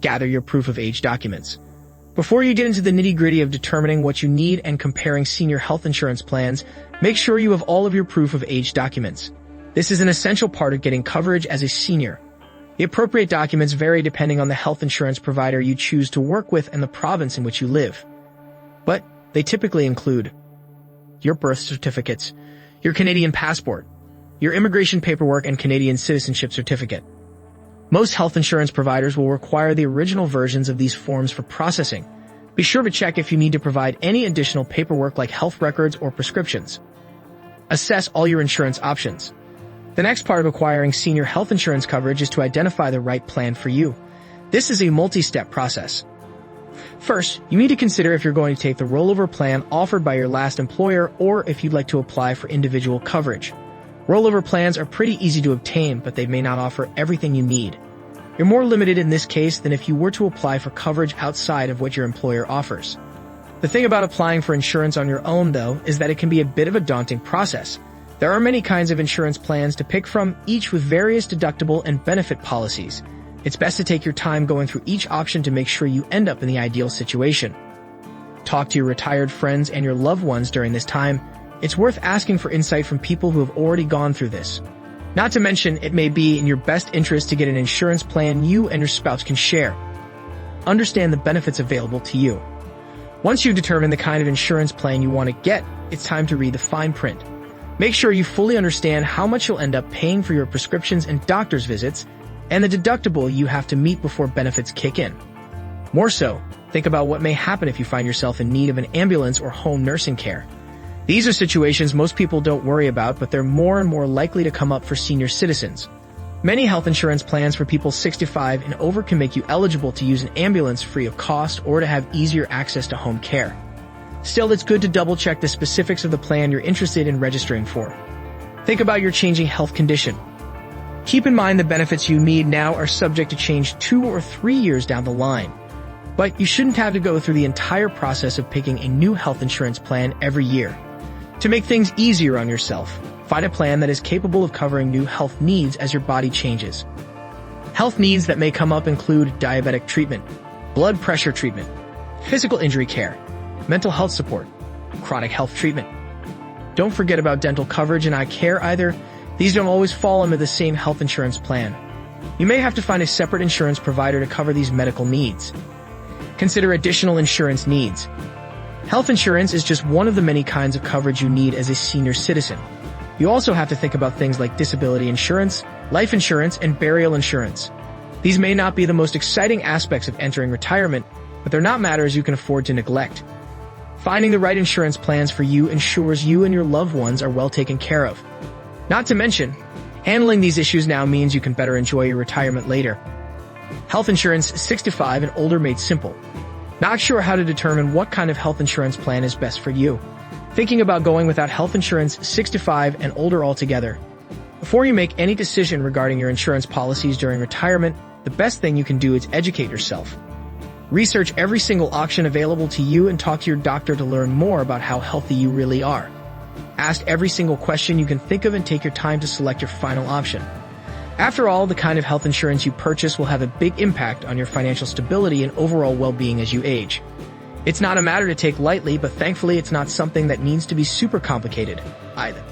gather your proof of age documents. Before you get into the nitty-gritty of determining what you need and comparing senior health insurance plans, make sure you have all of your proof of age documents. This is an essential part of getting coverage as a senior. The appropriate documents vary depending on the health insurance provider you choose to work with and the province in which you live. But they typically include your birth certificates, your Canadian passport, your immigration paperwork and Canadian citizenship certificate. Most health insurance providers will require the original versions of these forms for processing. Be sure to check if you need to provide any additional paperwork like health records or prescriptions. Assess all your insurance options. The next part of acquiring senior health insurance coverage is to identify the right plan for you. This is a multi-step process. First, you need to consider if you're going to take the rollover plan offered by your last employer or if you'd like to apply for individual coverage. Rollover plans are pretty easy to obtain, but they may not offer everything you need. You're more limited in this case than if you were to apply for coverage outside of what your employer offers. The thing about applying for insurance on your own, though, is that it can be a bit of a daunting process. There are many kinds of insurance plans to pick from, each with various deductible and benefit policies. It's best to take your time going through each option to make sure you end up in the ideal situation. Talk to your retired friends and your loved ones during this time. It's worth asking for insight from people who have already gone through this. Not to mention, it may be in your best interest to get an insurance plan you and your spouse can share. Understand the benefits available to you. Once you've determined the kind of insurance plan you want to get, it's time to read the fine print. Make sure you fully understand how much you'll end up paying for your prescriptions and doctor's visits, and the deductible you have to meet before benefits kick in. More so, think about what may happen if you find yourself in need of an ambulance or home nursing care. These are situations most people don't worry about, but they're more and more likely to come up for senior citizens. Many health insurance plans for people 65 and over can make you eligible to use an ambulance free of cost or to have easier access to home care. Still, it's good to double-check the specifics of the plan you're interested in registering for. Think about your changing health condition. Keep in mind the benefits you need now are subject to change 2 or 3 years down the line. But you shouldn't have to go through the entire process of picking a new health insurance plan every year. To make things easier on yourself, find a plan that is capable of covering new health needs as your body changes. Health needs that may come up include diabetic treatment, blood pressure treatment, physical injury care, mental health support, chronic health treatment. Don't forget about dental coverage and eye care either. These don't always fall under the same health insurance plan. You may have to find a separate insurance provider to cover these medical needs. Consider additional insurance needs. Health insurance is just one of the many kinds of coverage you need as a senior citizen. You also have to think about things like disability insurance, life insurance, and burial insurance. These may not be the most exciting aspects of entering retirement, but they're not matters you can afford to neglect. Finding the right insurance plans for you ensures you and your loved ones are well taken care of. Not to mention, handling these issues now means you can better enjoy your retirement later. Health insurance 65 and older made simple. Not sure how to determine what kind of health insurance plan is best for you? Thinking about going without health insurance 65 and older altogether? Before you make any decision regarding your insurance policies during retirement, the best thing you can do is educate yourself. Research every single option available to you and talk to your doctor to learn more about how healthy you really are. Ask every single question you can think of and take your time to select your final option. After all, the kind of health insurance you purchase will have a big impact on your financial stability and overall well-being as you age. It's not a matter to take lightly, but thankfully it's not something that needs to be super complicated either.